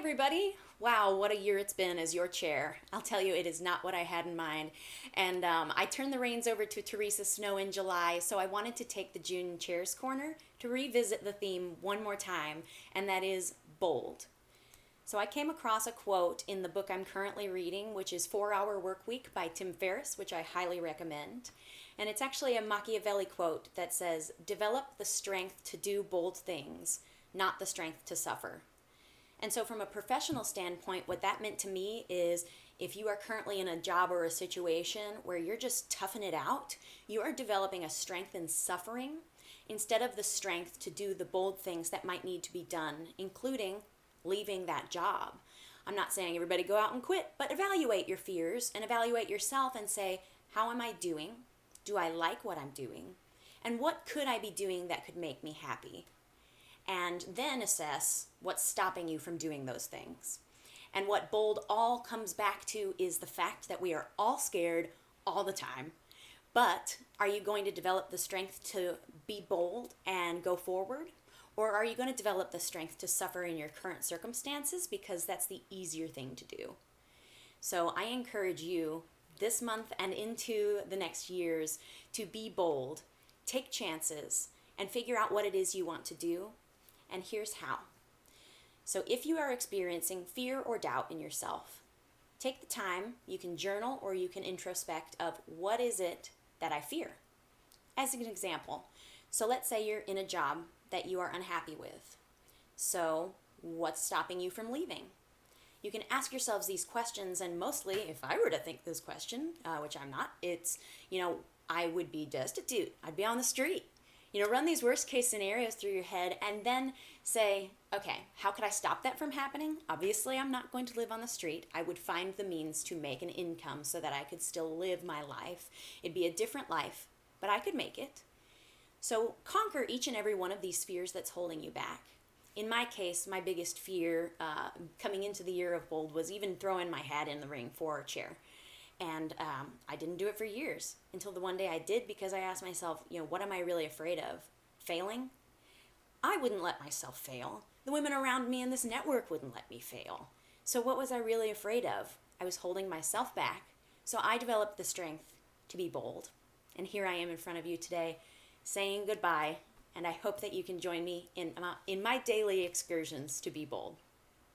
everybody. Wow, what a year it's been as your chair. I'll tell you, it is not what I had in mind. And I turned the reins over to Teresa Snow in July, so I wanted to take the June Chairs Corner to revisit the theme one more time, and that is bold. So I came across a quote in the book I'm currently reading, which is 4-Hour Workweek by Tim Ferriss, which I highly recommend. And it's actually a Machiavelli quote that says, "Develop the strength to do bold things, not the strength to suffer." And so from a professional standpoint, what that meant to me is if you are currently in a job or a situation where you're just toughing it out, you are developing a strength in suffering instead of the strength to do the bold things that might need to be done, including leaving that job. I'm not saying everybody go out and quit, but evaluate your fears and evaluate yourself and say, how am I doing? Do I like what I'm doing? And what could I be doing that could make me happy? And then assess what's stopping you from doing those things. And what bold all comes back to is the fact that we are all scared all the time. But are you going to develop the strength to be bold and go forward? Or are you going to develop the strength to suffer in your current circumstances because that's the easier thing to do? So I encourage you this month and into the next years to be bold, take chances, and figure out what it is you want to do. And here's how. So if you are experiencing fear or doubt in yourself, take the time, you can journal or you can introspect of what is it that I fear. As an example, so let's say you're in a job that you are unhappy with. So what's stopping you from leaving? You can ask yourselves these questions, and mostly, if I were to think this question, which I'm not, it's, I would be destitute. I'd be on the street. Run these worst case scenarios through your head and then say, okay, how could I stop that from happening? Obviously, I'm not going to live on the street. I would find the means to make an income so that I could still live my life. It'd be a different life, but I could make it. So conquer each and every one of these fears that's holding you back. In my case, my biggest fear coming into the year of bold was even throwing my hat in the ring for a chair. And I didn't do it for years until the one day I did, because I asked myself, what am I really afraid of? Failing? I wouldn't let myself fail. The women around me in this network wouldn't let me fail. So what was I really afraid of? I was holding myself back. So I developed the strength to be bold. And here I am in front of you today saying goodbye. And I hope that you can join me in my daily excursions to be bold.